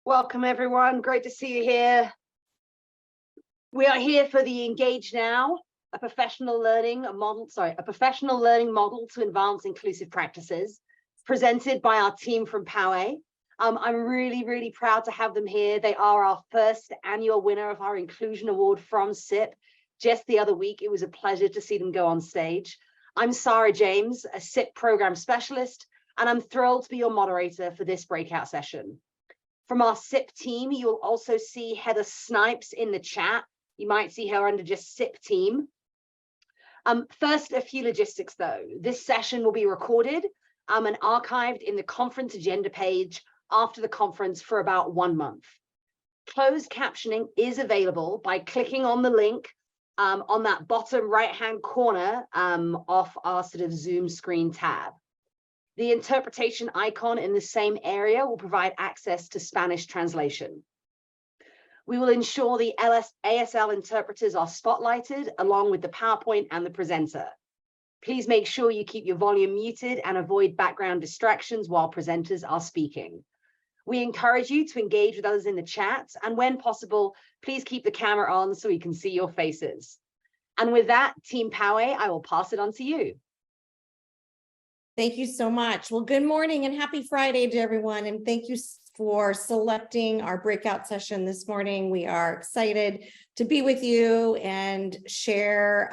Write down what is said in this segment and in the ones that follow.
Welcome, everyone. Great to see you here. We are here for the Engage Now, a professional learning model to advance inclusive practices, presented by our team from Poway. I'm really proud to have them here. They are our first annual winner of our Inclusion Award from SIP. Just the other week, it was a pleasure to see them go on stage. I'm Sarah James, a SIP program specialist, and I'm thrilled to be your moderator for this breakout session. From our SIP team, you'll also see Heather Snipes in the chat. You might see her under just SIP team. First, a few logistics though. This session will be recorded and archived in the conference agenda page after the conference for about 1 month. Closed captioning is available by clicking on the link on that bottom right-hand corner off our sort of Zoom screen tab. The interpretation icon in the same area will provide access to Spanish translation. We will ensure the ASL interpreters are spotlighted along with the PowerPoint and the presenter. Please make sure you keep your volume muted and avoid background distractions while presenters are speaking. We encourage you to engage with others in the chat, and when possible, please keep the camera on so we can see your faces. And with that, Team Poway, I will pass it on to you. Thank you so much. Well, good morning and happy Friday to everyone. And thank you for selecting our breakout session this morning. We are excited to be with you and share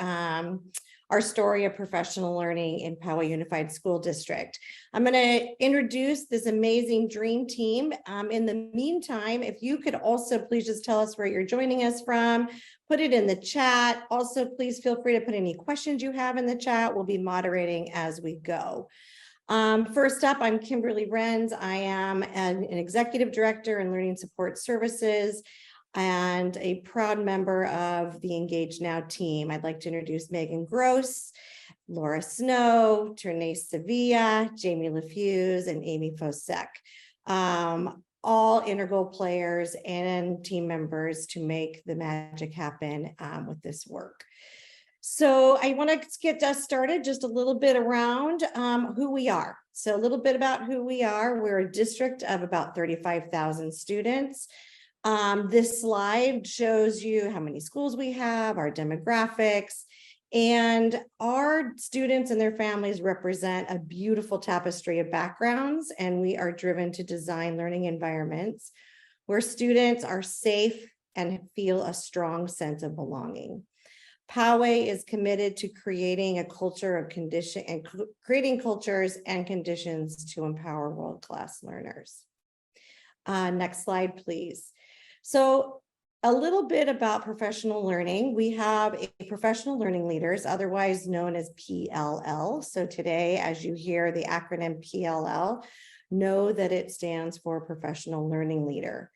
our story of professional learning in Poway Unified School District. I'm going to introduce this amazing dream team. In the meantime, if you could also please just tell us where you're joining us from, put it in the chat. Also, please feel free to put any questions you have in the chat. We'll be moderating as we go. First up, I'm Kimberlie Rens. I am an executive director in Learning Support Services and a proud member of the Engage Now team. I'd like to introduce Megan Gross, Laura Snow, Trenace Sevilla, Jamie LaFuze, and Amy Fousek. All integral players and team members to make the magic happen with this work. So I want to get us started just a little bit around who we are. So a little bit about who we are. We're a district of about 35,000 students. This slide shows you how many schools we have, our demographics, and our students and their families represent a beautiful tapestry of backgrounds, and we are driven to design learning environments where students are safe and feel a strong sense of belonging. Poway is committed to creating a culture of creating cultures and conditions to empower world-class learners. Next slide, please. So a little bit about professional learning. We have a professional learning leaders, otherwise known as PLL. So today, as you hear the acronym PLL, know that it stands for Professional Learning Leader.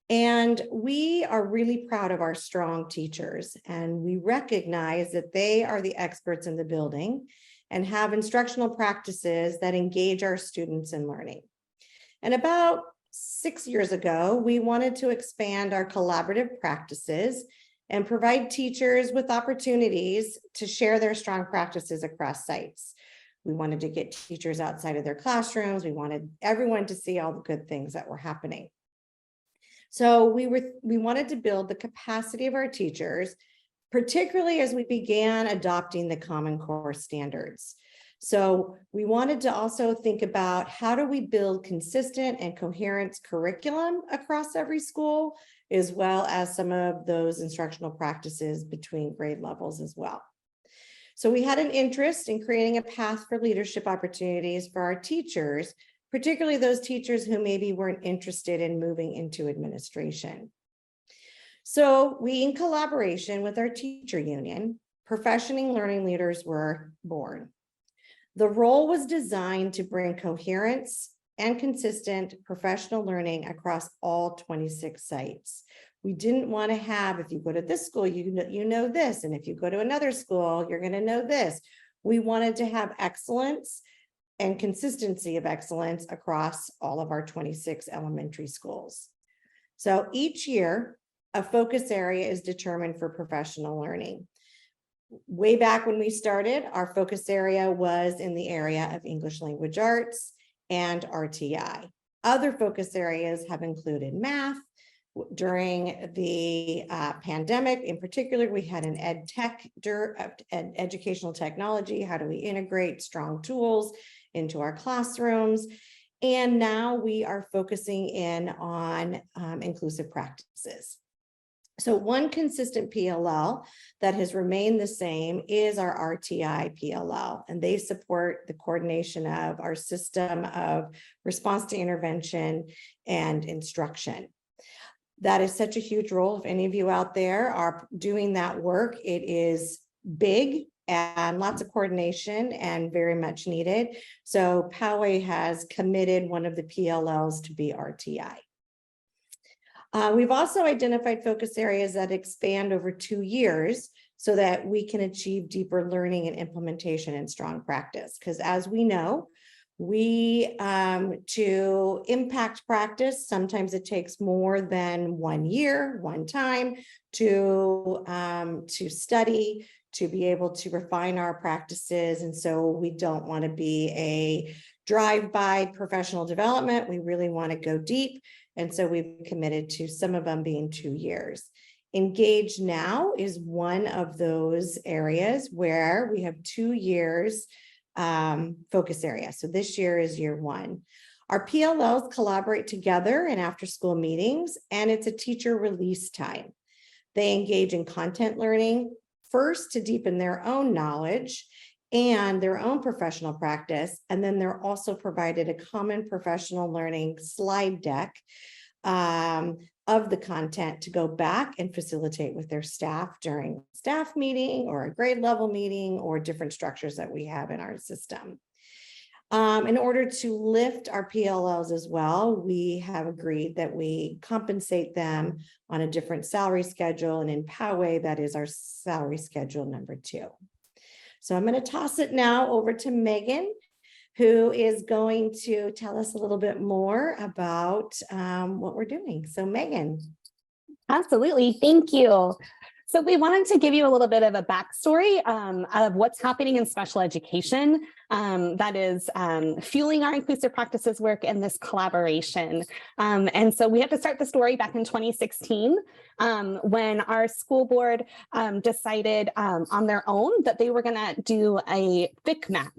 And we are really proud of our strong teachers, and we recognize that they are the experts in the building and have instructional practices that engage our students in learning. And about 6 years ago, we wanted to expand our collaborative practices and provide teachers with opportunities to share their strong practices across sites. We wanted to get teachers outside of their classrooms. We wanted everyone to see all the good things that were happening. So we wanted to build the capacity of our teachers, particularly as we began adopting the Common Core standards. So we wanted to also think about how do we build consistent and coherent curriculum across every school, as well as some of those instructional practices between grade levels as well. So we had an interest in creating a path for leadership opportunities for our teachers, particularly those teachers who maybe weren't interested in moving into administration. So we, in collaboration with our teacher union, Professional Learning Leaders were born. The role was designed to bring coherence and consistent professional learning across all 26 sites. We didn't want to have, if you go to this school, you know this, and if you go to another school, you're going to know this. We wanted to have excellence and consistency of excellence across all of our 26 elementary schools. So each year, a focus area is determined for professional learning. Way back when we started, our focus area was in the area of English language arts and RTI. Other focus areas have included math. During the pandemic, in particular, we had an ed tech, educational technology. How do we integrate strong tools into our classrooms? And now we are focusing in on inclusive practices. So one consistent PLL that has remained the same is our RTI PLL, and they support the coordination of our system of response to intervention and instruction. That is such a huge role. If any of you out there are doing that work, it is big and lots of coordination and very much needed. So Poway has committed one of the PLLs to be RTI. We've also identified focus areas that expand over 2 years so that we can achieve deeper learning and implementation and strong practice. Because as we know, to impact practice, sometimes it takes more than 1 year, one time to study, to be able to refine our practices. And so we don't want to be a drive-by professional development. We really want to go deep. And so we've committed to some of them being 2 years. Engage Now is one of those areas where we have 2 years focus area. So this year is year 1. Our PLLs collaborate together in after-school meetings, and it's a teacher release time. They engage in content learning first to deepen their own knowledge and their own professional practice, and then they're also provided a common professional learning slide deck of the content to go back and facilitate with their staff during staff meeting or a grade level meeting or different structures that we have in our system. In order to lift our PLLs as well, we have agreed that we compensate them on a different salary schedule, and in Poway, that is our salary schedule number 2. So I'm going to toss it now over to Megan, who is going to tell us a little bit more about what we're doing. So Megan. Absolutely. Thank you. So we wanted to give you a little bit of a backstory of what's happening in special education that is fueling our inclusive practices work and this collaboration. And so we have to start the story back in 2016 when our school board decided on their own that they were going to do a FICMAT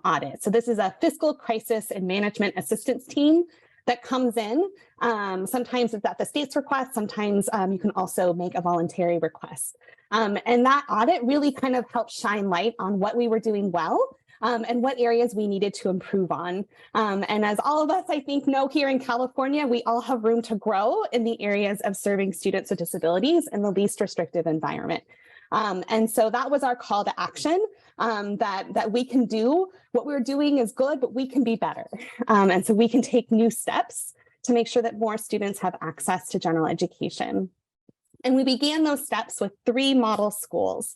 audit. So this is a fiscal crisis and management assistance team that comes in. Sometimes it's at the state's request. Sometimes you can also make a voluntary request. And that audit really kind of helped shine light on what we were doing well and what areas we needed to improve on. And as all of us, I think, know here in California, we all have room to grow in the areas of serving students with disabilities in the least restrictive environment. And so that was our call to action, that we can do what we're doing is good, but we can be better. And so we can take new steps to make sure that more students have access to general education. And we began those steps with 3 model schools.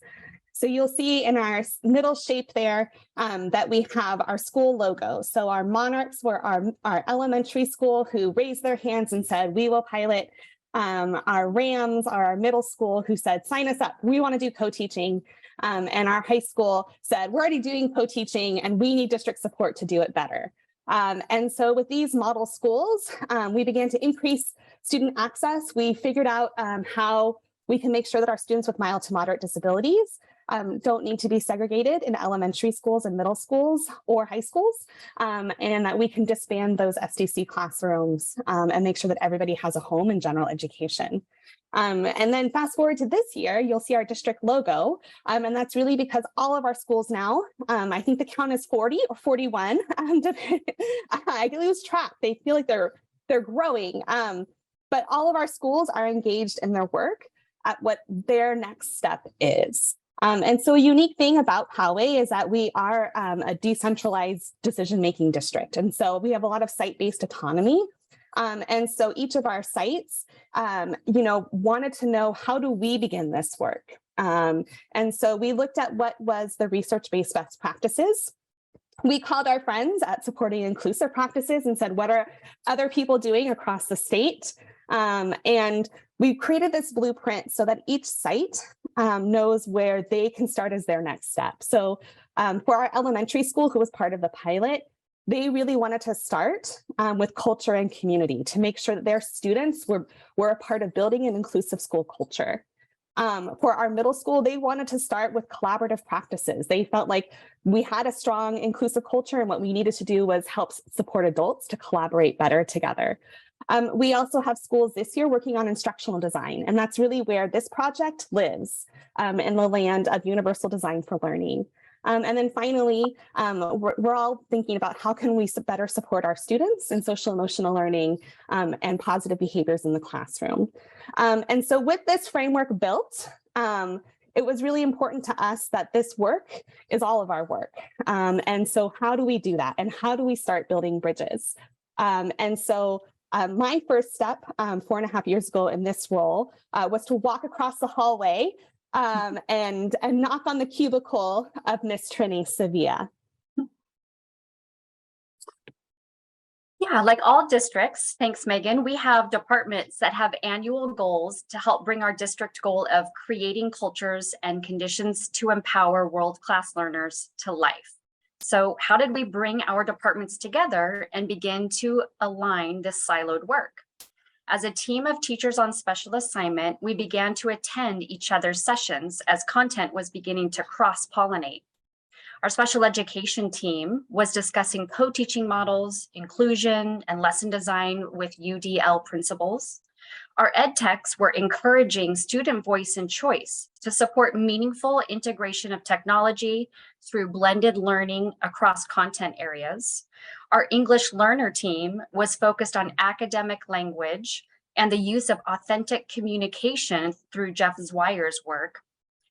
So you'll see in our middle shape there that we have our school logo. So our monarchs were our elementary school who raised their hands and said, we will pilot. Our Rams are our middle school who said, sign us up. We want to do co-teaching. And our high school said, we're already doing co-teaching and we need district support to do it better. And so with these model schools, we began to increase student access. We figured out how we can make sure that our students with mild to moderate disabilities don't need to be segregated in elementary schools and middle schools or high schools, and that we can disband those SDC classrooms and make sure that everybody has a home in general education. And then fast forward to this year, you'll see our district logo, and that's really because all of our schools now, I think the count is 40 or 41, I lose track. They feel like they're growing, but all of our schools are engaged in their work at what their next step is. And so a unique thing about Poway is that we are a decentralized decision-making district. And so we have a lot of site-based autonomy. And so each of our sites, wanted to know, how do we begin this work? And so we looked at what was the research-based best practices. We called our friends at Supporting Inclusive Practices and said, what are other people doing across the state? And we created this blueprint so that each site knows where they can start as their next step. So for our elementary school, who was part of the pilot, they really wanted to start with culture and community to make sure that their students were a part of building an inclusive school culture. For our middle school, they wanted to start with collaborative practices. They felt like we had a strong inclusive culture, and what we needed to do was help support adults to collaborate better together. We also have schools this year working on instructional design, and that's really where this project lives in the land of universal design for learning. And then finally, we're all thinking about how can we better support our students in social emotional learning and positive behaviors in the classroom. And so with this framework built, it was really important to us that this work is all of our work. And so how do we do that? And how do we start building bridges? And so my first step 4.5 years ago in this role was to walk across the hallway and knock on the cubicle of Miss Trenace Sevilla. Yeah, like all districts, thanks Megan, we have departments that have annual goals to help bring our district goal of creating cultures and conditions to empower world-class learners to life. So how did we bring our departments together and begin to align this siloed work? As a team of teachers on special assignment, we began to attend each other's sessions as content was beginning to cross-pollinate. Our special education team was discussing co-teaching models, inclusion, and lesson design with UDL principals. Our ed techs were encouraging student voice and choice to support meaningful integration of technology through blended learning across content areas. Our English learner team was focused on academic language and the use of authentic communication through Jeff Zweier's work.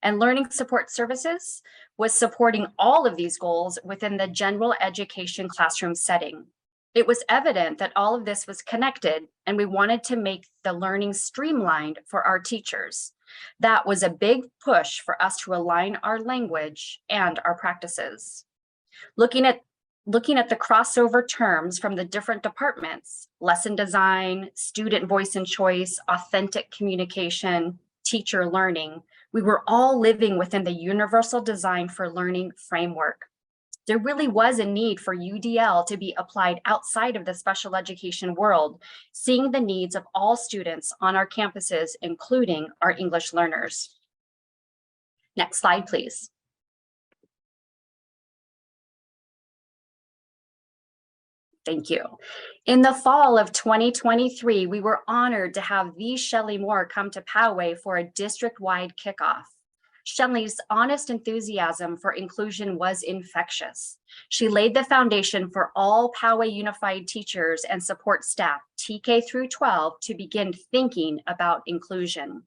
And learning support services was supporting all of these goals within the general education classroom setting. It was evident that all of this was connected, and we wanted to make the learning streamlined for our teachers. That was a big push for us to align our language and our practices. Looking at the crossover terms from the different departments, lesson design, student voice and choice, authentic communication, teacher learning, we were all living within the universal design for learning framework. There really was a need for UDL to be applied outside of the special education world, seeing the needs of all students on our campuses, including our English learners. Next slide, please. Thank you. In the fall of 2023, we were honored to have the Shelley Moore come to Poway for a district-wide kickoff. Shelley's honest enthusiasm for inclusion was infectious. She laid the foundation for all Poway Unified teachers and support staff, TK through 12, to begin thinking about inclusion.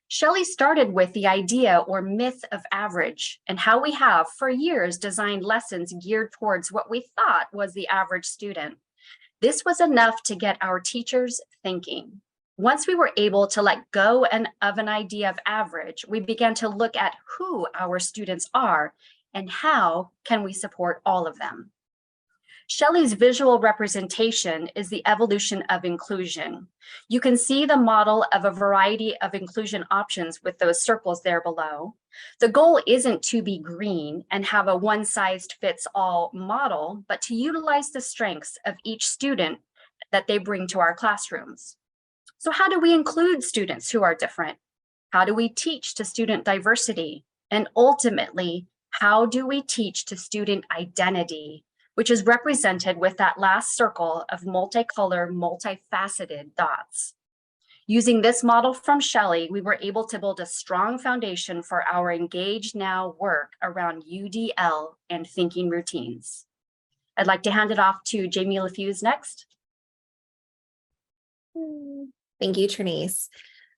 Shelley started with the idea or myth of average and how we have for years designed lessons geared towards what we thought was the average student. This was enough to get our teachers thinking. Once we were able to let go of an idea of average, we began to look at who our students are and how can we support all of them. Shelley's visual representation is the evolution of inclusion. You can see the model of a variety of inclusion options with those circles there below. The goal isn't to be green and have a one-size-fits-all model, but to utilize the strengths of each student that they bring to our classrooms. So how do we include students who are different? How do we teach to student diversity? And ultimately, how do we teach to student identity, which is represented with that last circle of multicolor, multifaceted dots. Using this model from Shelley, we were able to build a strong foundation for our Engage Now work around UDL and thinking routines. I'd like to hand it off to Jamie LaFuze next. Thank you, Trenace.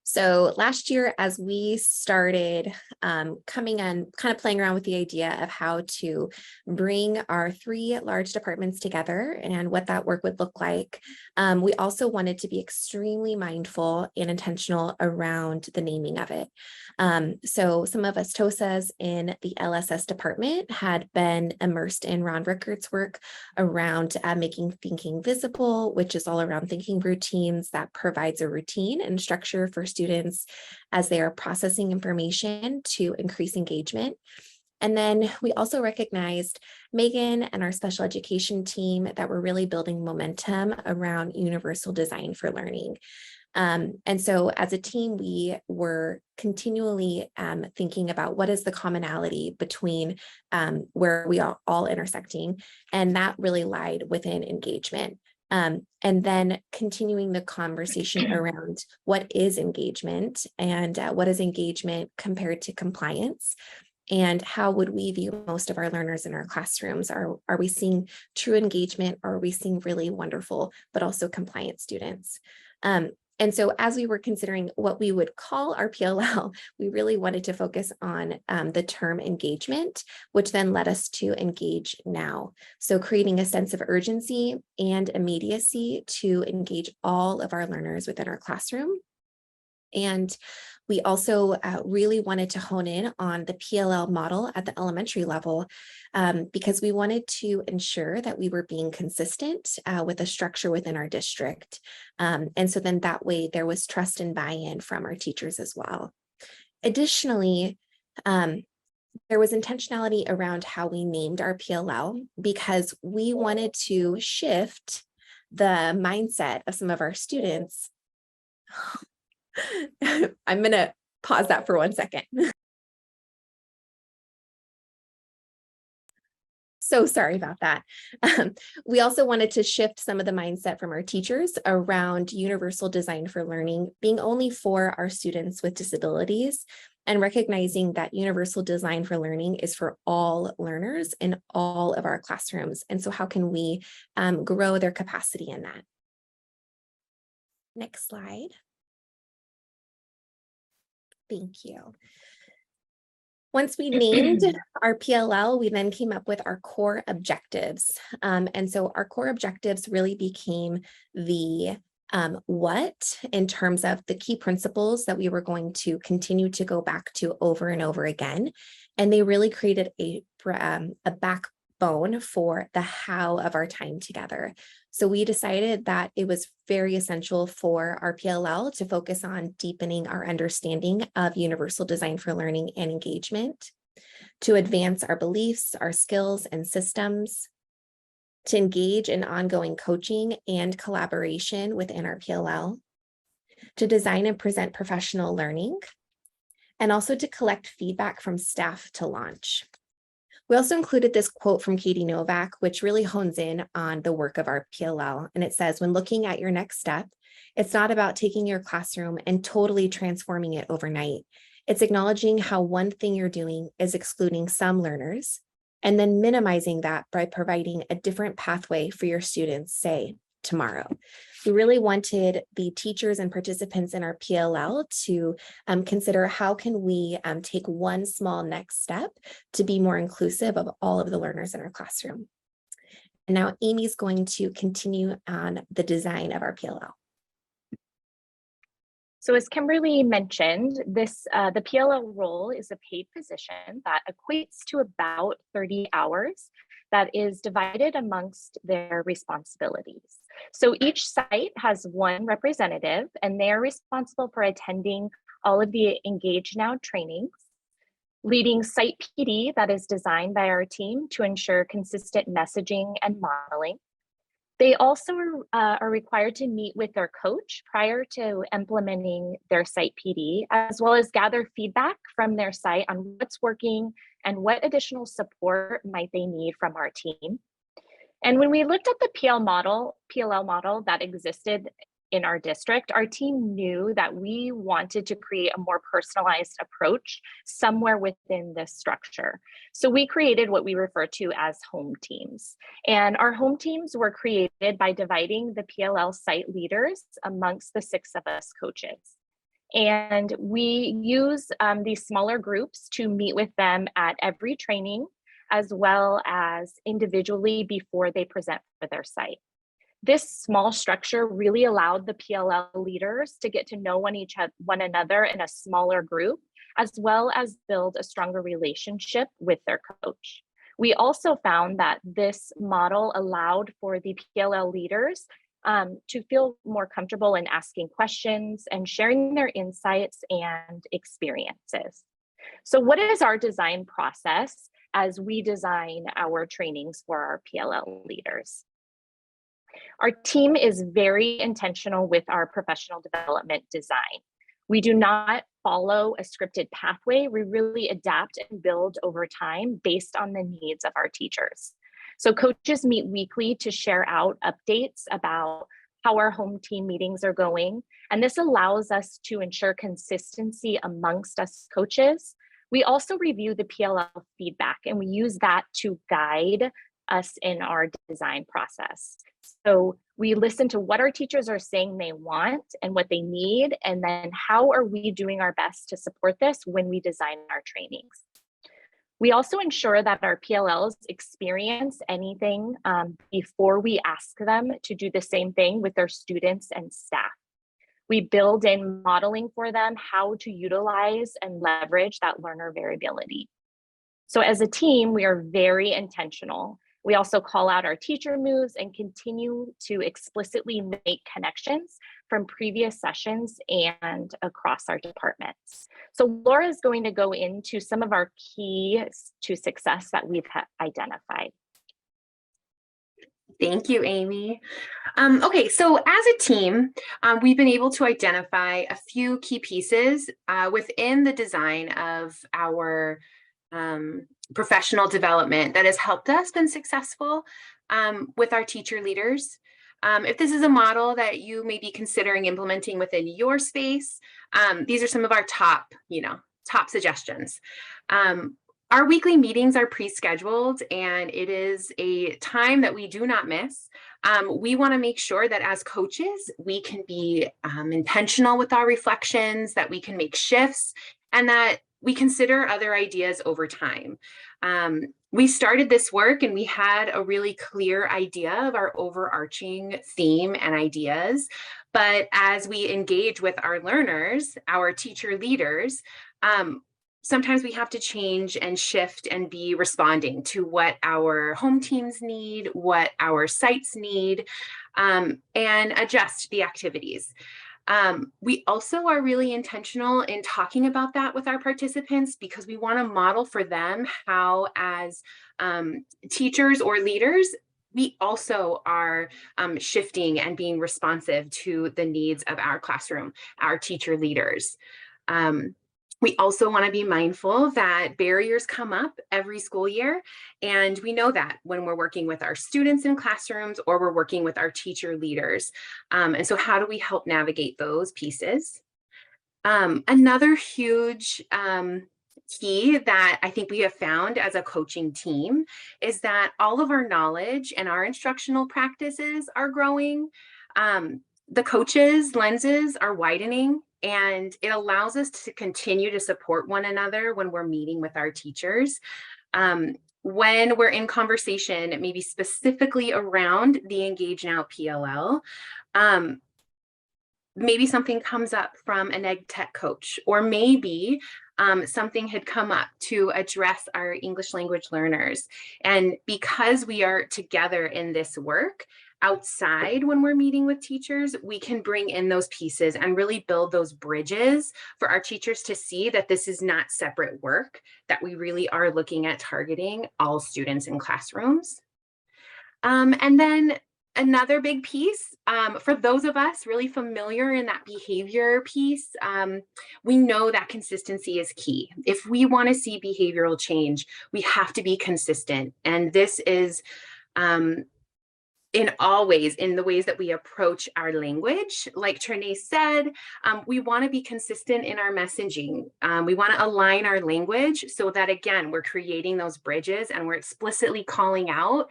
So last year, as we started coming in, kind of playing around with the idea of how to bring our 3 large departments together and what that work would look like, we also wanted to be extremely mindful and intentional around the naming of it. So some of us TOSAs in the LSS department had been immersed in Ron Rickards' work around making thinking visible, which is all around thinking routines that provides a routine and structure for students as they are processing information to increase engagement. And then we also recognized Megan and our special education team that were really building momentum around universal design for learning. And so as a team, we were continually thinking about what is the commonality between where we are all intersecting, and that really lied within engagement. And then continuing the conversation around what is engagement and what is engagement compared to compliance. And how would we view most of our learners in our classrooms? Are we seeing true engagement, or are we seeing really wonderful, but also compliant students? And so as we were considering what we would call our PLL, we really wanted to focus on the term engagement, which then led us to engage now. So creating a sense of urgency and immediacy to engage all of our learners within our classroom. And we also really wanted to hone in on the PLL model at the elementary level because we wanted to ensure that we were being consistent with the structure within our district. And so then that way there was trust and buy-in from our teachers as well. Additionally, there was intentionality around how we named our PLL because we wanted to shift the mindset of some of our students. I'm going to pause that for 1 second. So sorry about that. We also wanted to shift some of the mindset from our teachers around universal design for learning being only for our students with disabilities, and recognizing that universal design for learning is for all learners in all of our classrooms. And so how can we grow their capacity in that? Next slide. Thank you. Once we named our PLL, we then came up with our core objectives. And so our core objectives really became the what in terms of the key principles that we were going to continue to go back to over and over again. And they really created a backbone for the how of our time together. So we decided that it was very essential for our PLL to focus on deepening our understanding of universal design for learning and engagement, to advance our beliefs, our skills and systems, to engage in ongoing coaching and collaboration within our PLL, to design and present professional learning, and also to collect feedback from staff to launch. We also included this quote from Katie Novak, which really hones in on the work of our PLL. And it says, when looking at your next step, it's not about taking your classroom and totally transforming it overnight. It's acknowledging how one thing you're doing is excluding some learners, and then minimizing that by providing a different pathway for your students, say, tomorrow. We really wanted the teachers and participants in our PLL to consider how can we take one small next step to be more inclusive of all of the learners in our classroom. And now Amy's going to continue on the design of our PLL. So as Kimberlie mentioned, the PLL role is a paid position that equates to about 30 hours that is divided amongst their responsibilities. So each site has one representative, and they're responsible for attending all of the Engage Now trainings, leading site PD that is designed by our team to ensure consistent messaging and modeling. They also are required to meet with their coach prior to implementing their site PD, as well as gather feedback from their site on what's working and what additional support might they need from our team. And when we looked at the PLL model that existed in our district, our team knew that we wanted to create a more personalized approach somewhere within this structure. So we created what we refer to as home teams. And our home teams were created by dividing the PLL site leaders amongst the 6 of us coaches. And we use these smaller groups to meet with them at every training, as well as individually before they present for their site. This small structure really allowed the PLL leaders to get to know one another in a smaller group, as well as build a stronger relationship with their coach. We also found that this model allowed for the PLL leaders to feel more comfortable in asking questions and sharing their insights and experiences. So what is our design process as we design our trainings for our PLL leaders? Our team is very intentional with our professional development design. We do not follow a scripted pathway. We really adapt and build over time based on the needs of our teachers. So coaches meet weekly to share out updates about how our home team meetings are going. And this allows us to ensure consistency amongst us coaches. We also review the PLL feedback, and we use that to guide us in our design process. So we listen to what our teachers are saying they want and what they need, and then how are we doing our best to support this when we design our trainings. We also ensure that our PLLs experience anything before we ask them to do the same thing with their students and staff. We build in modeling for them how to utilize and leverage that learner variability. So as a team, we are very intentional. We also call out our teacher moves and continue to explicitly make connections from previous sessions and across our departments. So Laura is going to go into some of our keys to success that we've identified. Thank you, Amy. Okay, so as a team, we've been able to identify a few key pieces within the design of our professional development that has helped us been successful with our teacher leaders. If this is a model that you may be considering implementing within your space, these are some of our top suggestions. Our weekly meetings are pre-scheduled, and it is a time that we do not miss. We want to make sure that as coaches, we can be intentional with our reflections, that we can make shifts, and that we consider other ideas over time. We started this work and we had a really clear idea of our overarching theme and ideas. But as we engage with our learners, our teacher leaders, sometimes we have to change and shift and be responding to what our home teams need, what our sites need, and adjust the activities. We also are really intentional in talking about that with our participants because we want to model for them how, as teachers or leaders, we also are shifting and being responsive to the needs of our classroom, our teacher leaders. We also want to be mindful that barriers come up every school year, and we know that when we're working with our students in classrooms or we're working with our teacher leaders. And so how do we help navigate those pieces? Another huge key that I think we have found as a coaching team is that all of our knowledge and our instructional practices are growing. The coaches' lenses are widening, and it allows us to continue to support one another when we're meeting with our teachers. When we're in conversation, maybe specifically around the Engage Now PLL, maybe something comes up from an ed tech coach, or maybe something had come up to address our English language learners. And because we are together in this work, outside when we're meeting with teachers, we can bring in those pieces and really build those bridges for our teachers to see that this is not separate work, that we really are looking at targeting all students in classrooms. And then another big piece, for those of us really familiar in that behavior piece, we know that consistency is key. If we want to see behavioral change, we have to be consistent. And this is in all ways, in the ways that we approach our language. Like Trenace said, we want to be consistent in our messaging. We want to align our language so that, again, we're creating those bridges and we're explicitly calling out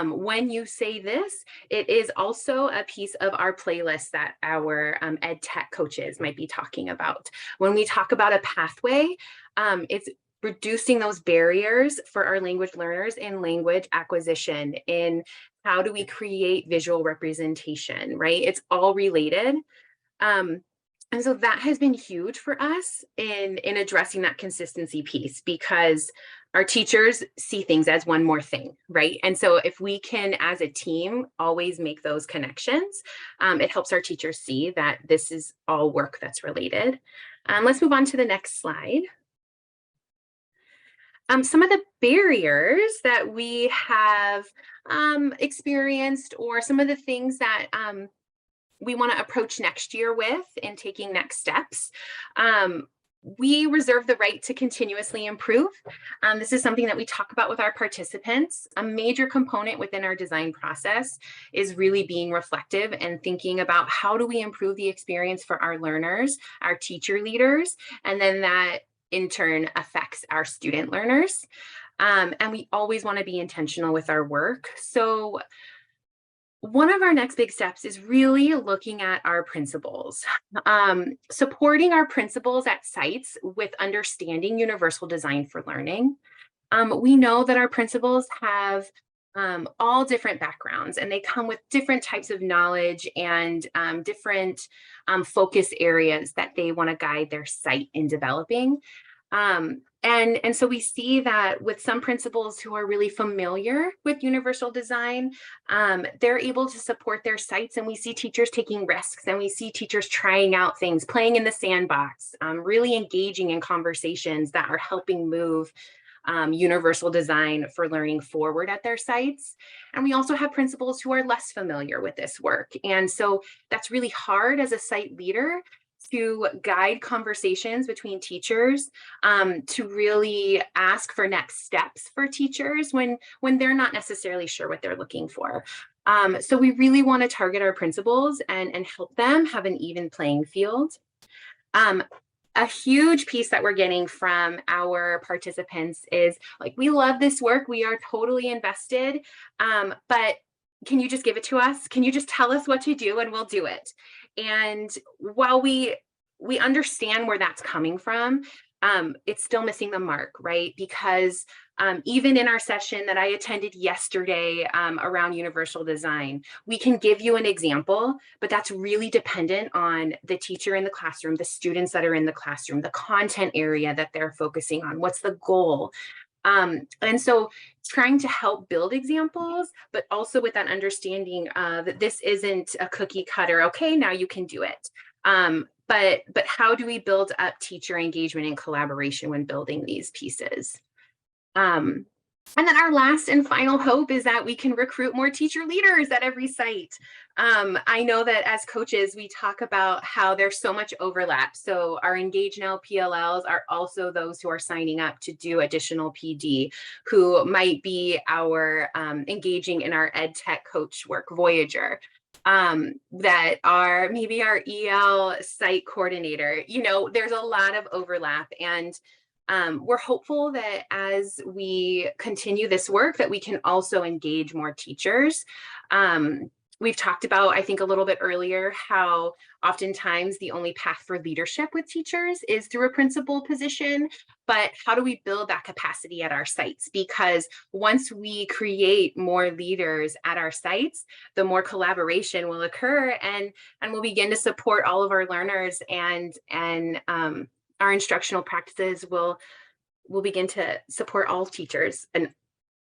when you say this. It is also a piece of our playlist that our ed tech coaches might be talking about. When we talk about a pathway, it's reducing those barriers for our language learners in language acquisition, in how do we create visual representation, right? It's all related. And so that has been huge for us in addressing that consistency piece, because our teachers see things as one more thing, right? And so if we can, as a team, always make those connections, it helps our teachers see that this is all work that's related. Let's move on to the next slide. some of the barriers that we have experienced, or some of the things that we want to approach next year with in taking next steps. We reserve the right to continuously improve. This is something that we talk about with our participants. A major component within our design process is really being reflective and thinking about how do we improve the experience for our learners, our teacher leaders, and then that in turn affects our student learners. And we always want to be intentional with our work. So one of our next big steps is really looking at our principals, supporting our principals at sites with understanding universal design for learning. We know that our principals have all different backgrounds, and they come with different types of knowledge and different focus areas that they want to guide their site in developing. And so we see that with some principals who are really familiar with universal design, they're able to support their sites, and we see teachers taking risks, and we see teachers trying out things, playing in the sandbox, really engaging in conversations that are helping move universal design for learning forward at their sites. And we also have principals who are less familiar with this work. And so that's really hard as a site leader to guide conversations between teachers, to really ask for next steps for teachers when they're not necessarily sure what they're looking for. So we really want to target our principals and help them have an even playing field. A huge piece that we're getting from our participants is like, we love this work, we are totally invested, but can you just give it to us? Can you just tell us what to do and we'll do it? And while we understand where that's coming from, it's still missing the mark, right? Because even in our session that I attended yesterday around universal design, we can give you an example, but that's really dependent on the teacher in the classroom, the students that are in the classroom, the content area that they're focusing on, what's the goal. And so trying to help build examples, but also with that understanding that this isn't a cookie cutter, okay, now you can do it. But how do we build up teacher engagement and collaboration when building these pieces? And then our last and final hope is that we can recruit more teacher leaders at every site. I know that as coaches, we talk about how there's so much overlap. So our Engage Now PLLs are also those who are signing up to do additional PD, who might be our engaging in our ed tech coach work, Voyager. That are maybe our EL site coordinator. You know, there's a lot of overlap, and we're hopeful that as we continue this work that we can also engage more teachers. We've talked about, I think a little bit earlier, how oftentimes the only path for leadership with teachers is through a principal position, but how do we build that capacity at our sites? Because once we create more leaders at our sites, the more collaboration will occur, and we'll begin to support all of our learners, and our instructional practices will begin to support all teachers and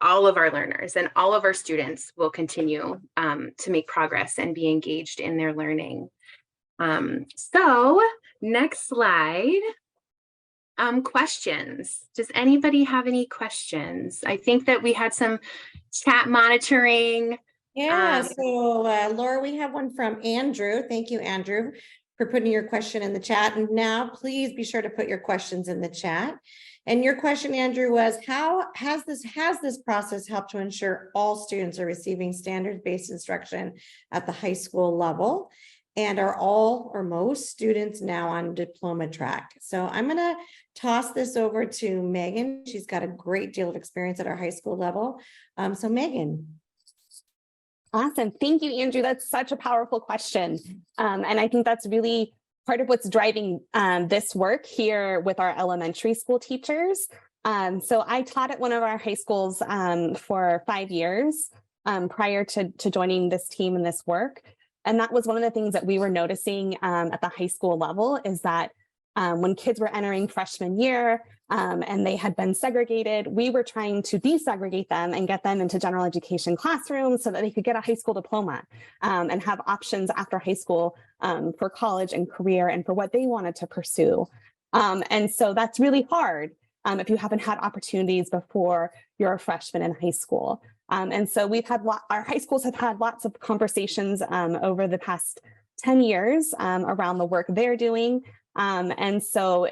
all of our learners, and all of our students will continue to make progress and be engaged in their learning. So next slide, questions. Does anybody have any questions? I think that we had some chat monitoring. Yeah, so Laura, we have one from Andrew. Thank you, Andrew, for putting your question in the chat. And now please be sure to put your questions in the chat. And your question, Andrew, was how has this process helped to ensure all students are receiving standards-based instruction at the high school level? And are all or most students now on diploma track? So I'm going to toss this over to Megan. She's got a great deal of experience at our high school level. So Megan. Awesome. Thank you, Andrew. That's such a powerful question. And I think that's really part of what's driving this work here with our elementary school teachers. So I taught at one of our high schools for 5 years prior to joining this team and this work. And that was one of the things that we were noticing at the high school level, is that when kids were entering freshman year and they had been segregated, we were trying to desegregate them and get them into general education classrooms so that they could get a high school diploma and have options after high school for college and career and for what they wanted to pursue. And so that's really hard. if you haven't had opportunities before you're a freshman in high school. And so we've had our high schools have had lots of conversations over the past 10 years around the work they're doing. And so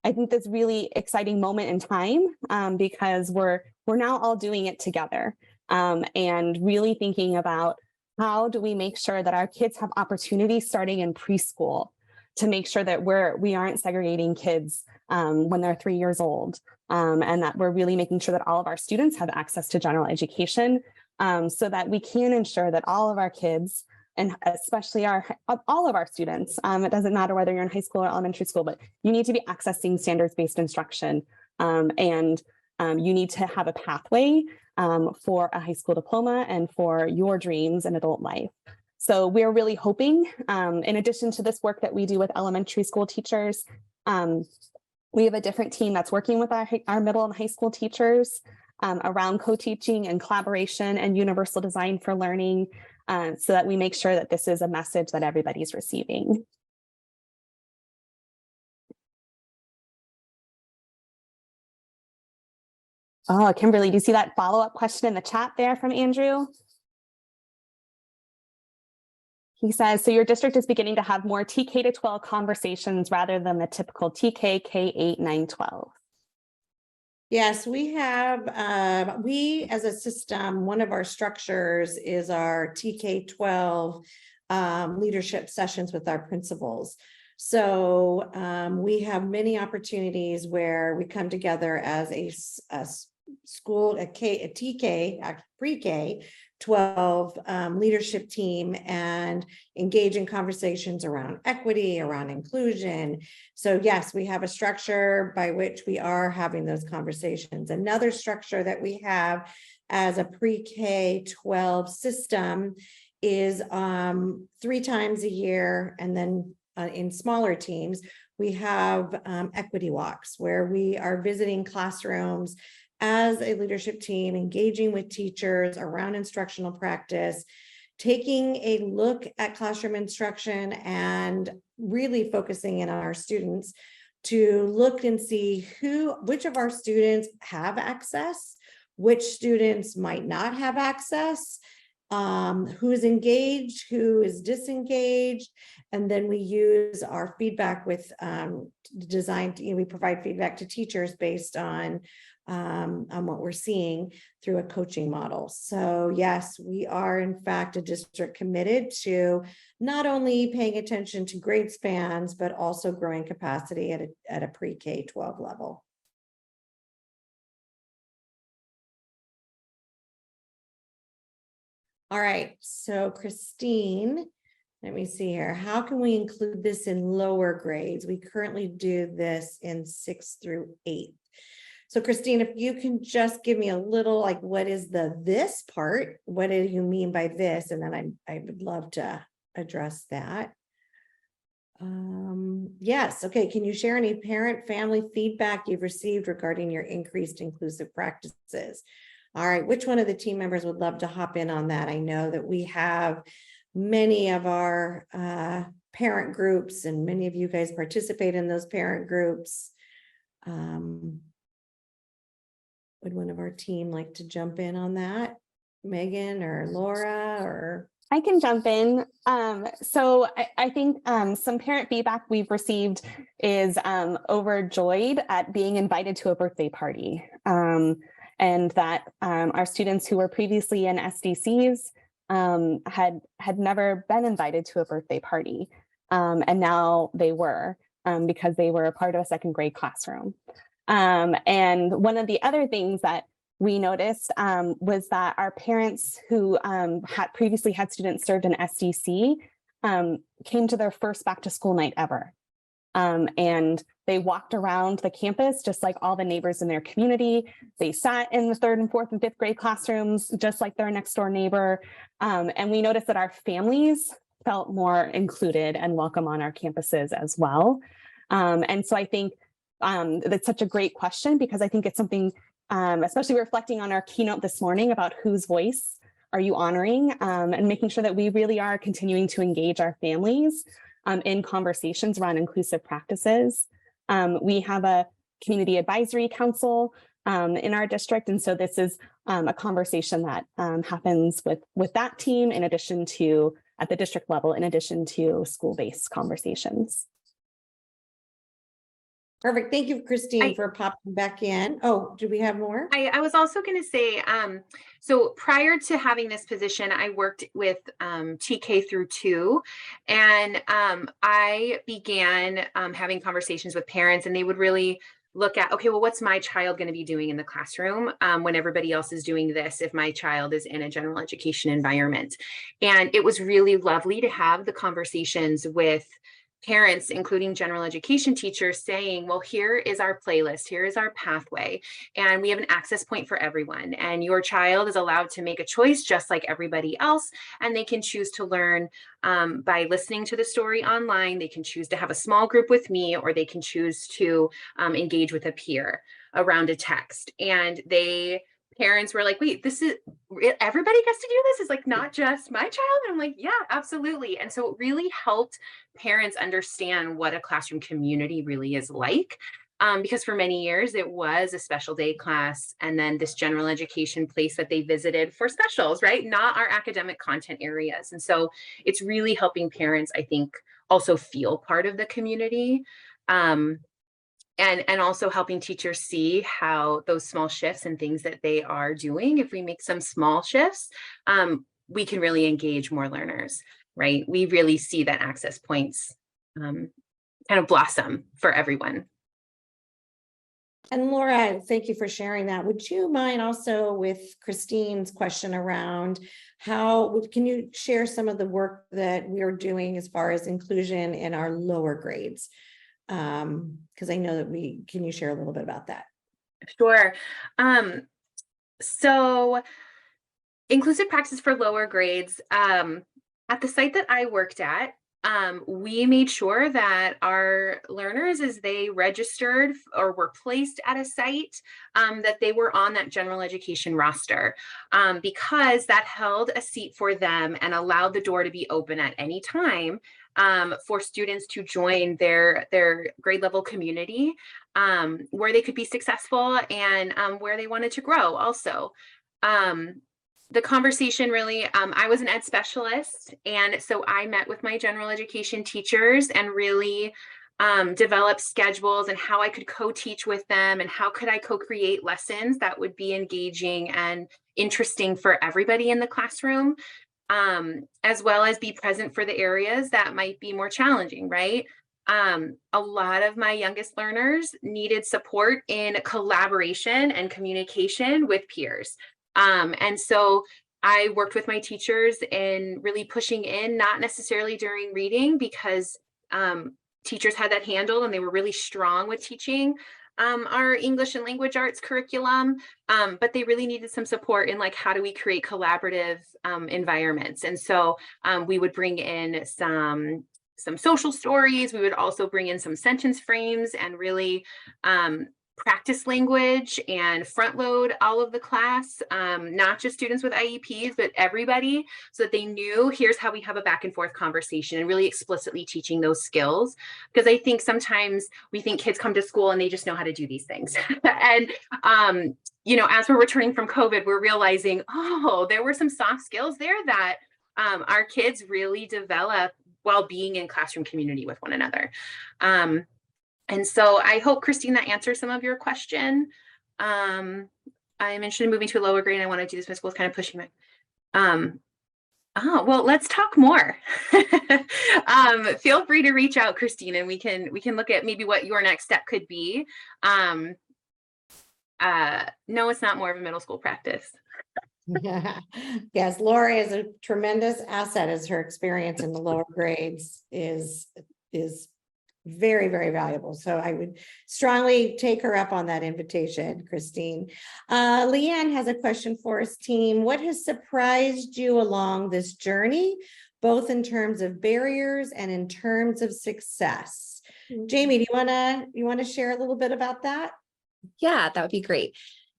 I think this really exciting moment in time because we're now all doing it together and really thinking about how do we make sure that our kids have opportunities starting in preschool to make sure that we aren't segregating kids when they're 3 years old, and that we're really making sure that all of our students have access to general education so that we can ensure that all of our kids, and especially all of our students, it doesn't matter whether you're in high school or elementary school, but you need to be accessing standards-based instruction, and you need to have a pathway for a high school diploma and for your dreams in adult life. So we're really hoping, in addition to this work that we do with elementary school teachers, we have a different team that's working with our middle and high school teachers around co-teaching and collaboration and universal design for learning, so that we make sure that this is a message that everybody's receiving. Oh, Kimberlie, do you see that follow-up question in the chat there from Andrew? He says, so your district is beginning to have more TK to 12 conversations rather than the typical TK, K8, 9, 12. Yes, we have, we as a system, one of our structures is our TK-12 leadership sessions with our principals. So we have many opportunities where we come together as a school, a TK, pre-K 12 leadership team and engage in conversations around equity, around inclusion. So yes, we have a structure by which we are having those conversations. Another structure that we have as a pre-K 12 system is 3 times a year, and then in smaller teams, we have equity walks where we are visiting classrooms as a leadership team, engaging with teachers around instructional practice, taking a look at classroom instruction and really focusing in on our students to look and see which of our students have access, which students might not have access, who is engaged, who is disengaged, and then we use our feedback with design. We provide feedback to teachers based on what we're seeing through a coaching model. So yes, we are in fact a district committed to not only paying attention to grade spans, but also growing capacity at a pre-K 12 level. All right, so Christine, let me see here. How can we include this in lower grades? We currently do this in 6th through 8th. So Christine, if you can just give me a little, like, what is this part? What do you mean by this? And then I would love to address that. Yes, okay. Can you share any parent family feedback you've received regarding your increased inclusive practices? All right, which one of the team members would love to hop in on that? I know that we have many of our parent groups, and many of you guys participate in those parent groups. Would one of our team like to jump in on that? Megan or Laura or? I can jump in. So I think some parent feedback we've received is overjoyed at being invited to a birthday party. And that our students who were previously in SDCs had never been invited to a birthday party. And now they were because they were a part of a 2nd grade classroom. And one of the other things that we noticed was that our parents who had previously had students served in SDC came to their first back to school night ever. And they walked around the campus just like all the neighbors in their community. They sat in the 3rd and 4th and 5th grade classrooms, just like their next door neighbor. And we noticed that our families felt more included and welcome on our campuses as well. And so I think that's such a great question, because I think it's something, especially reflecting on our keynote this morning about whose voice are you honoring, and making sure that we really are continuing to engage our families in conversations around inclusive practices. We have a Community Advisory Council in our district. And so this is a conversation that happens with that team in addition to at the district level, in addition to school-based conversations. Perfect. Thank you, Christine, for popping back in. Oh, do we have more? I was also going to say, so prior to having this position, I worked with TK through 2, and I began having conversations with parents, and they would really look at, okay, well, what's my child going to be doing in the classroom when everybody else is doing this, if my child is in a general education environment. And it was really lovely to have the conversations with parents, including general education teachers, saying, well, here is our playlist, here is our pathway, and we have an access point for everyone. And your child is allowed to make a choice just like everybody else, and they can choose to learn by listening to the story online. They can choose to have a small group with me, or they can choose to engage with a peer around a text. And parents were like, wait, this is, everybody gets to do this? It's like, not just my child? And I'm like, yeah, absolutely. And so it really helped parents understand what a classroom community really is like. Because for many years, it was a special day class and then this general education place that they visited for specials, right? Not our academic content areas. And so it's really helping parents, I think, also feel part of the community. And also helping teachers see how those small shifts and things that they are doing, if we make some small shifts, we can really engage more learners, right? We really see that access points kind of blossom for everyone. And Laura, thank you for sharing that. Would you mind also with Christine's question around can you share some of the work that we are doing as far as inclusion in our lower grades? Because I know that can you share a little bit about that? Sure. So inclusive practice for lower grades, at the site that I worked at, we made sure that our learners, as they registered or were placed at a site, that they were on that general education roster, because that held a seat for them and allowed the door to be open at any time for students to join their grade level community, where they could be successful and where they wanted to grow also. The conversation really, I was an ed specialist, and so I met with my general education teachers and really developed schedules and how I could co-teach with them and how could I co-create lessons that would be engaging and interesting for everybody in the classroom, as well as be present for the areas that might be more challenging, right? A lot of my youngest learners needed support in collaboration and communication with peers. And so I worked with my teachers in really pushing in, not necessarily during reading, because teachers had that handled and they were really strong with teaching our English and language arts curriculum, but they really needed some support in like, how do we create collaborative environments? And so we would bring in some social stories. We would also bring in some sentence frames and really practice language and front load all of the class, not just students with IEPs, but everybody, so that they knew here's how we have a back and forth conversation, and really explicitly teaching those skills. Because I think sometimes we think kids come to school and they just know how to do these things. And, you know, as we're returning from COVID, we're realizing, oh, there were some soft skills there that our kids really develop while being in classroom community with one another. And so I hope, Christine, that answers some of your question. I'm interested in moving to a lower grade. I want to do this. My school is kind of pushing me. Oh, well, let's talk more. Feel free to reach out, Christine, and we can look at maybe what your next step could be. No, it's not more of a middle school practice. Yes, Laura is a tremendous asset, as her experience in the lower grades is very, very valuable. So I would strongly take her up on that invitation, Christine. Leanne has a question for us, team. What has surprised you along this journey, both in terms of barriers and in terms of success? Jamie, do you want to share a little bit about that? Yeah, that would be great.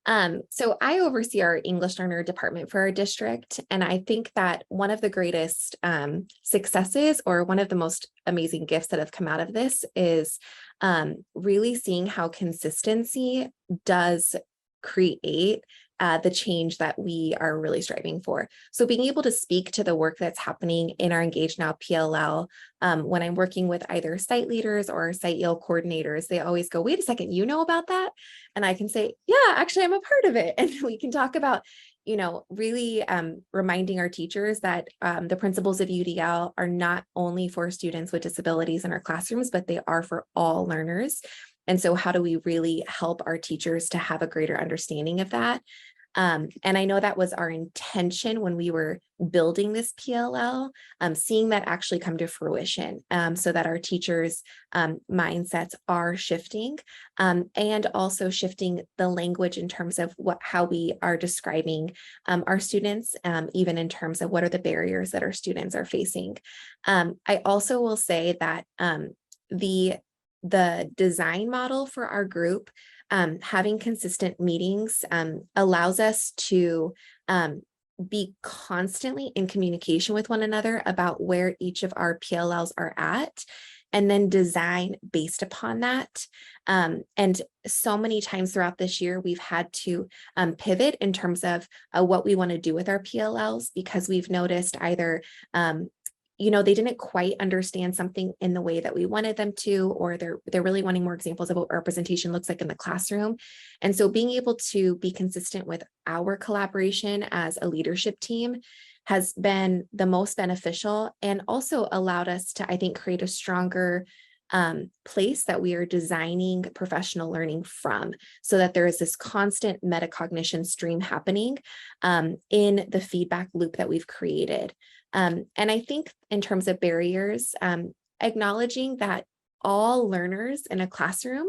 So I oversee our English learner department for our district, and I think that one of the greatest successes, or one of the most amazing gifts that have come out of this, is really seeing how consistency does create the change that we are really striving for. So being able to speak to the work that's happening in our Engage Now PLL, when I'm working with either site leaders or site EL coordinators, they always go, wait a second, you know about that? And I can say, yeah, actually, I'm a part of it. And we can talk about, really reminding our teachers that the principles of UDL are not only for students with disabilities in our classrooms, but they are for all learners. And so how do we really help our teachers to have a greater understanding of that? And I know that was our intention when we were building this PLL, seeing that actually come to fruition, so that our teachers' mindsets are shifting, and also shifting the language in terms of how we are describing our students, even in terms of what are the barriers that our students are facing. I also will say that the design model for our group, having consistent meetings, allows us to be constantly in communication with one another about where each of our PLLs are at, and then design based upon that. And so many times throughout this year, we've had to pivot in terms of what we want to do with our PLLs, because we've noticed either they didn't quite understand something in the way that we wanted them to, or they're really wanting more examples of what representation looks like in the classroom. And so being able to be consistent with our collaboration as a leadership team has been the most beneficial, and also allowed us to, I think, create a stronger place that we are designing professional learning from, so that there is this constant metacognition stream happening in the feedback loop that we've created. And I think in terms of barriers, acknowledging that all learners in a classroom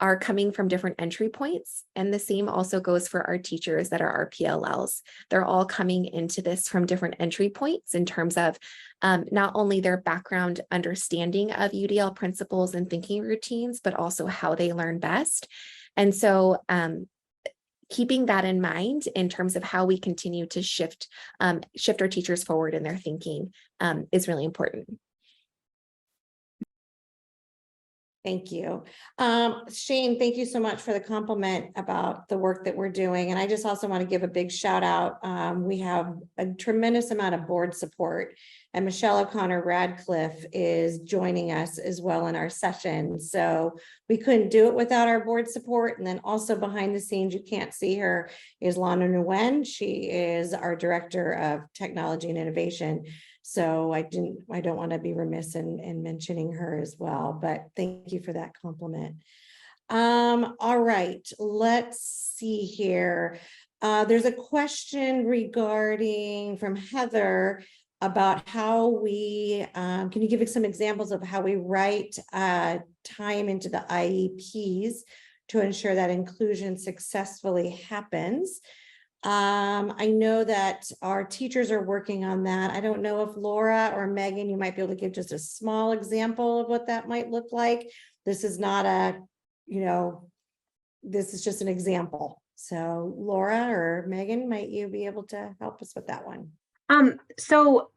are coming from different entry points. And the same also goes for our teachers that are our PLLs. They're all coming into this from different entry points in terms of not only their background understanding of UDL principles and thinking routines, but also how they learn best. And so keeping that in mind in terms of how we continue to shift our teachers forward in their thinking is really important. Thank you. Shane, thank you so much for the compliment about the work that we're doing. And I just also want to give a big shout out. We have a tremendous amount of board support, and Michelle O'Connor Radcliffe is joining us as well in our session. So we couldn't do it without our board support. And then also behind the scenes, you can't see her, is Lana Nguyen. She is our Director of Technology and Innovation. So I don't want to be remiss in mentioning her as well, but thank you for that compliment. All right, let's see here. There's a question regarding from Heather about how we, can you give us some examples of how we write time into the IEPs to ensure that inclusion successfully happens? I know that our teachers are working on that. I don't know if Laura or Megan, you might be able to give just a small example of what that might look like. This is not a, this is just an example. So Laura or Megan, might you be able to help us with that one? So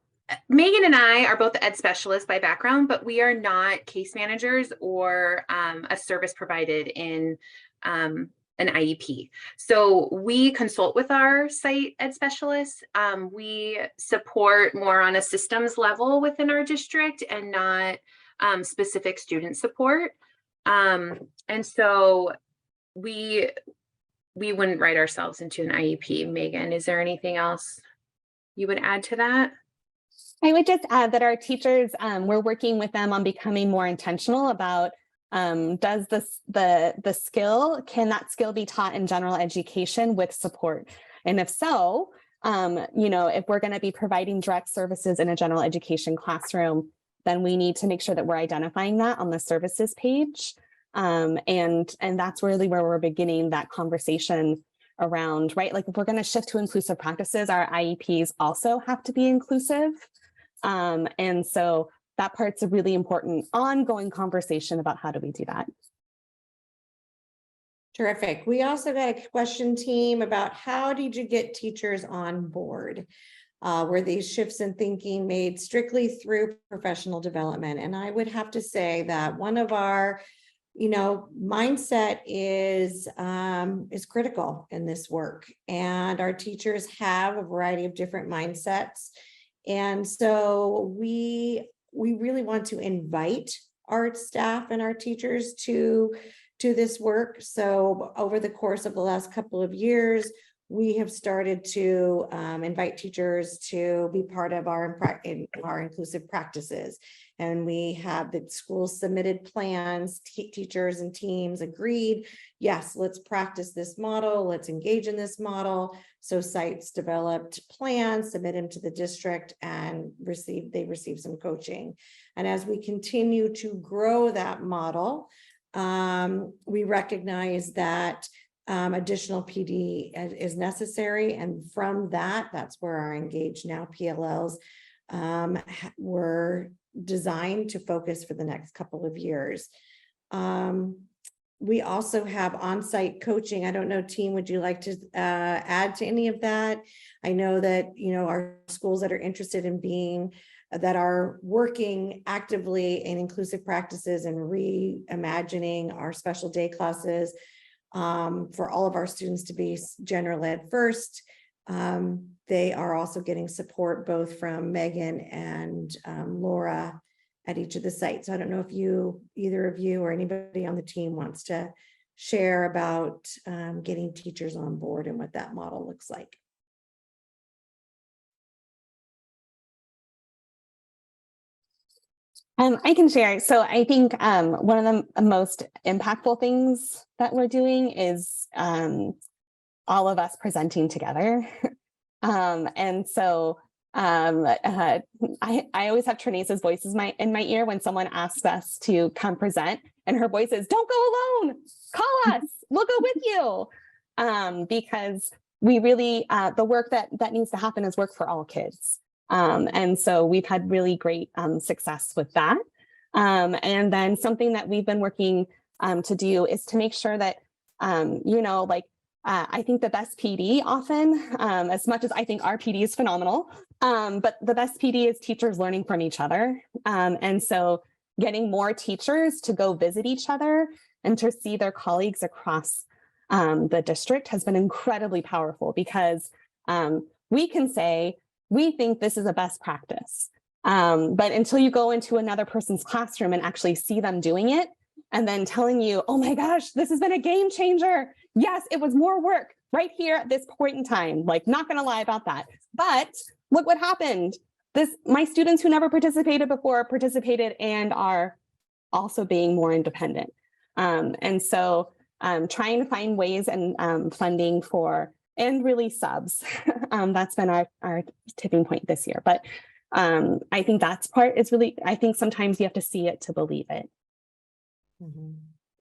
Megan and I are both ed specialists by background, but we are not case managers or a service provided in an IEP. So we consult with our site ed specialists. We support more on a systems level within our district and not specific student support. And so we wouldn't write ourselves into an IEP. Megan, is there anything else you would add to that? I would just add that our teachers, we're working with them on becoming more intentional about does the skill, can that skill be taught in general education with support? And if so, if we're going to be providing direct services in a general education classroom, then we need to make sure that we're identifying that on the services page. And that's really where we're beginning that conversation around, right? Like if we're going to shift to inclusive practices, our IEPs also have to be inclusive. And so that part's a really important ongoing conversation about how do we do that. Terrific. We also got a question, team, about how did you get teachers on board? Were these shifts in thinking made strictly through professional development? And I would have to say that one of our, mindset is critical in this work. And our teachers have a variety of different mindsets. And so we really want to invite our staff and our teachers to this work. So over the course of the last couple of years, we have started to invite teachers to be part of our inclusive practices. And we have the schools submitted plans, teachers and teams agreed, yes, let's practice this model, let's engage in this model. So sites developed plans, submit them to the district, and they receive some coaching. And as we continue to grow that model, we recognize that additional PD is necessary. And from that's where our Engage Now PLLs were designed to focus for the next couple of years. We also have on-site coaching. I don't know, team, would you like to add to any of that? I know that, our schools that are interested in that are working actively in inclusive practices and reimagining our special day classes for all of our students to be general ed first. They are also getting support both from Megan and Laura at each of the sites. So I don't know if either of you or anybody on the team wants to share about getting teachers on board and what that model looks like. I can share. So I think one of the most impactful things that we're doing is all of us presenting together. And so I always have Trenace's voice in my ear when someone asks us to come present, and her voice is, "Don't go alone, call us, we'll go with you." Because we really, the work that needs to happen is work for all kids. And so we've had really great success with that. And then something that we've been working to do is to make sure that, I think the best PD often, as much as I think our PD is phenomenal, but the best PD is teachers learning from each other. And so getting more teachers to go visit each other and to see their colleagues across the district has been incredibly powerful, because we can say, we think this is a best practice. But until you go into another person's classroom and actually see them doing it, and then telling you, oh my gosh, this has been a game changer. Yes, it was more work right here at this point in time. Like, not gonna lie about that. But look what happened. My students who never participated before participated and are also being more independent. And so trying to find ways and funding for, and really subs. That's been our tipping point this year. But I think that's part is really, I think sometimes you have to see it to believe it.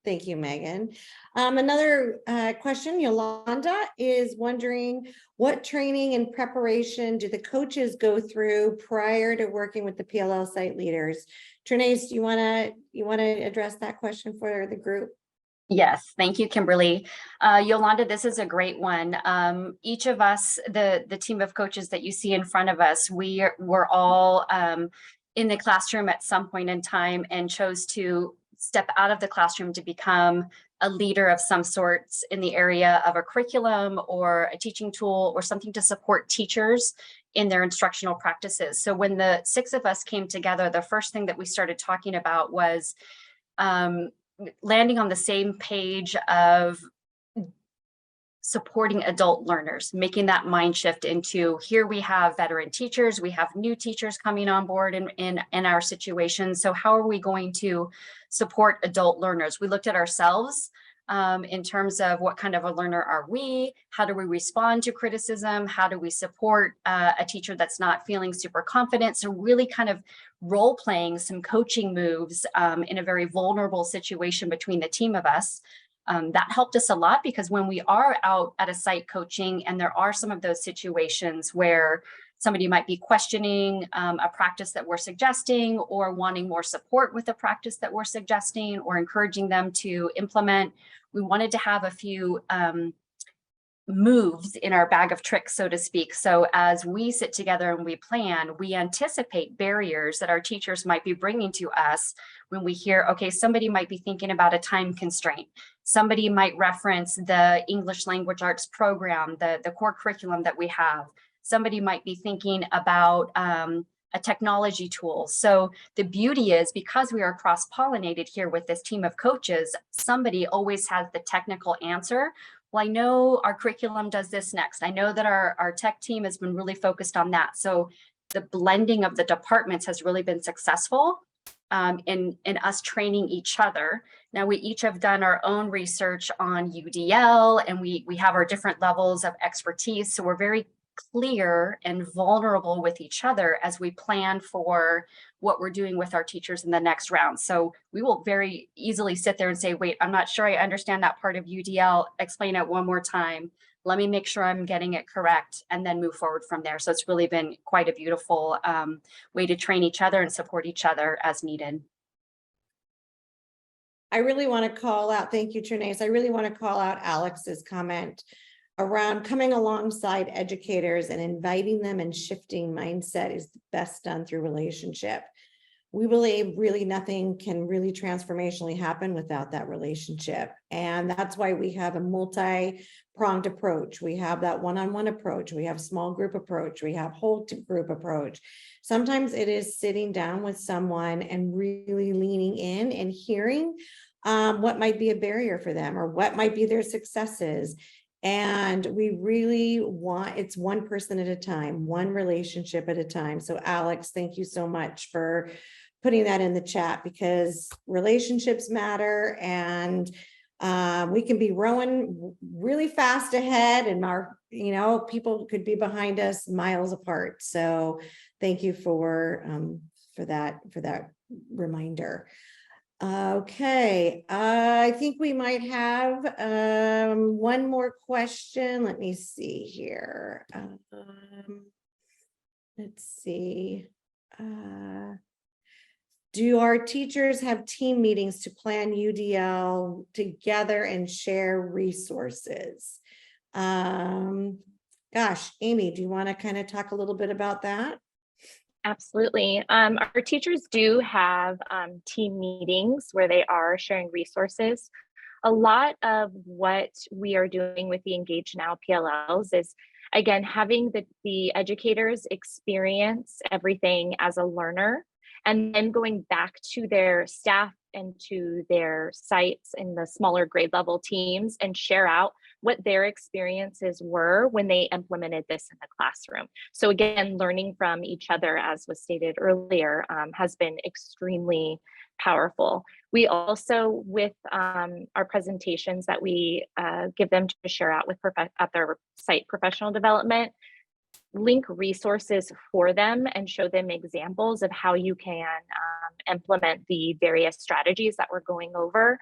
Thank you, Megan. Another question, Yolanda is wondering, what training and preparation do the coaches go through prior to working with the PLL site leaders? Trenace, you want to address that question for the group? Yes, thank you, Kimberlie. Yolanda, this is a great one. Each of us, the team of coaches that you see in front of us, we're all in the classroom at some point in time and chose to step out of the classroom to become a leader of some sorts in the area of a curriculum or a teaching tool or something to support teachers in their instructional practices. So when the 6 of us came together, the first thing that we started talking about was landing on the same page of supporting adult learners, making that mind shift into, here we have veteran teachers, we have new teachers coming on board in our situation. So how are we going to support adult learners? We looked at ourselves in terms of what kind of a learner are we? How do we respond to criticism? How do we support a teacher that's not feeling super confident? So really kind of role playing some coaching moves in a very vulnerable situation between the team of us. That helped us a lot, because when we are out at a site coaching and there are some of those situations where Somebody might be questioning a practice that we're suggesting, or wanting more support with the practice that we're suggesting, or encouraging them to implement. We wanted to have a few moves in our bag of tricks, so to speak. So as we sit together and we plan, we anticipate barriers that our teachers might be bringing to us when we hear, okay, somebody might be thinking about a time constraint. Somebody might reference the English language arts program, the core curriculum that we have. Somebody might be thinking about a technology tool. So the beauty is, because we are cross-pollinated here with this team of coaches, somebody always has the technical answer. Well, I know our curriculum does this next. I know that our tech team has been really focused on that. So the blending of the departments has really been successful in us training each other. Now, we each have done our own research on UDL, and we have our different levels of expertise. So we're very clear and vulnerable with each other as we plan for what we're doing with our teachers in the next round. So we will very easily sit there and say, wait, I'm not sure I understand that part of UDL. Explain it one more time. Let me make sure I'm getting it correct, and then move forward from there. So it's really been quite a beautiful way to train each other and support each other as needed. I really want to call out, thank you, Trenace. I really want to call out Alex's comment around coming alongside educators and inviting them, and shifting mindset is best done through relationship. We believe really nothing can really transformationally happen without that relationship. And that's why we have a multi-pronged approach. We have that one-on-one approach. We have small group approach. We have whole group approach. Sometimes it is sitting down with someone and really leaning in and hearing what might be a barrier for them, or what might be their successes. And we really want, it's one person at a time, one relationship at a time. So Alex, thank you so much for putting that in the chat, because relationships matter, and we can be rowing really fast ahead, and our, people could be behind us miles apart. So thank you for that reminder. Okay, I think we might have one more question. Let me see here. Let's see. Do our teachers have team meetings to plan UDL together and share resources? Gosh, Amy, do you want to kind of talk a little bit about that? Absolutely. Our teachers do have team meetings where they are sharing resources. A lot of what we are doing with the Engage Now PLLs is, again, having the educators experience everything as a learner, and then going back to their staff and to their sites in the smaller grade level teams and share out what their experiences were when they implemented this in the classroom. So again, learning from each other, as was stated earlier, has been extremely powerful. We also, with our presentations that we give them to share out with at their site professional development, link resources for them and show them examples of how you can implement the various strategies that we're going over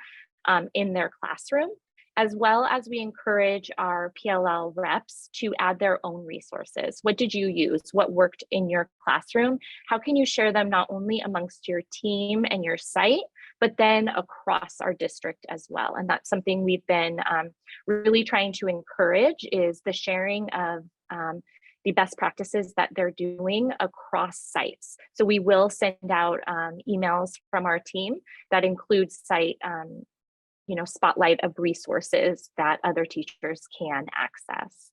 in their classroom, as well as we encourage our PLL reps to add their own resources. What did you use? What worked in your classroom? How can you share them not only amongst your team and your site, but then across our district as well? And that's something we've been really trying to encourage, is the sharing of the best practices that they're doing across sites. So we will send out emails from our team that include site spotlight of resources that other teachers can access.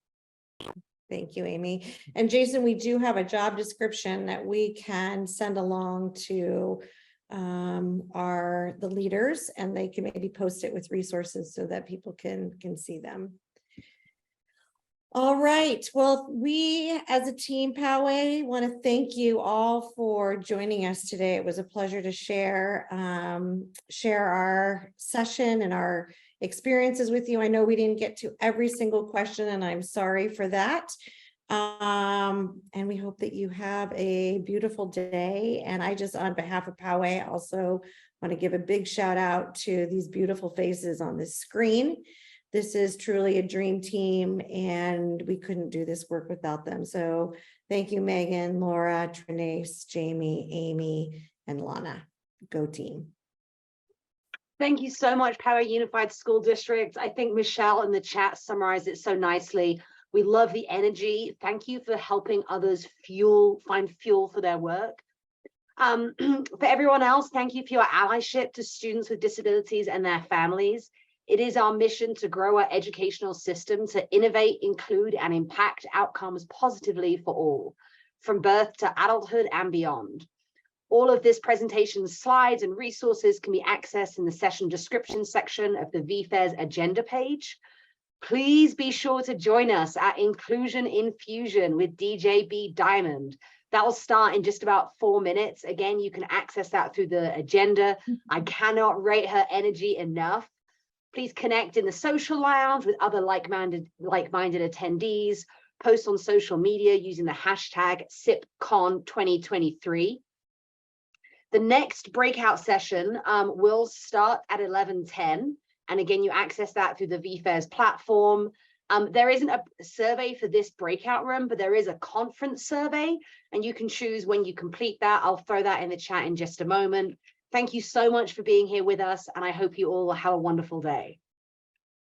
Thank you, Amy. And Jason, we do have a job description that we can send along to the leaders, and they can maybe post it with resources so that people can see them. All right. Well, we as a team, Poway, want to thank you all for joining us today. It was a pleasure to share our session and our experiences with you. I know we didn't get to every single question, and I'm sorry for that. And we hope that you have a beautiful day. And I just, on behalf of Poway, also want to give a big shout out to these beautiful faces on this screen. This is truly a dream team, and we couldn't do this work without them. So Thank you, Megan, Laura, Trenace, Jamie, Amy, and Lana. Go team. Thank you so much, Poway Unified School District. I think Michelle in the chat summarized it so nicely. We love the energy. Thank you for helping others find fuel for their work. For everyone else, thank you for your allyship to students with disabilities and their families. It is our mission to grow our educational system to innovate, include, and impact outcomes positively for all, from birth to adulthood and beyond. All of this presentation slides and resources can be accessed in the session description section of the VFAIR's agenda page. Please be sure to join us at Inclusion Infusion with DJ B Diamond. That will start in just about 4 minutes. Again, you can access that through the agenda. I cannot rate her energy enough. Please connect in the social lounge with other like-minded attendees. Post on social media using the hashtag SIPCon2023. The next breakout session will start at 11:10. And again, you access that through the VFAIR's platform. There isn't a survey for this breakout room, but there is a conference survey, and you can choose when you complete that. I'll throw that in the chat in just a moment. Thank you so much for being here with us, and I hope you all have a wonderful day.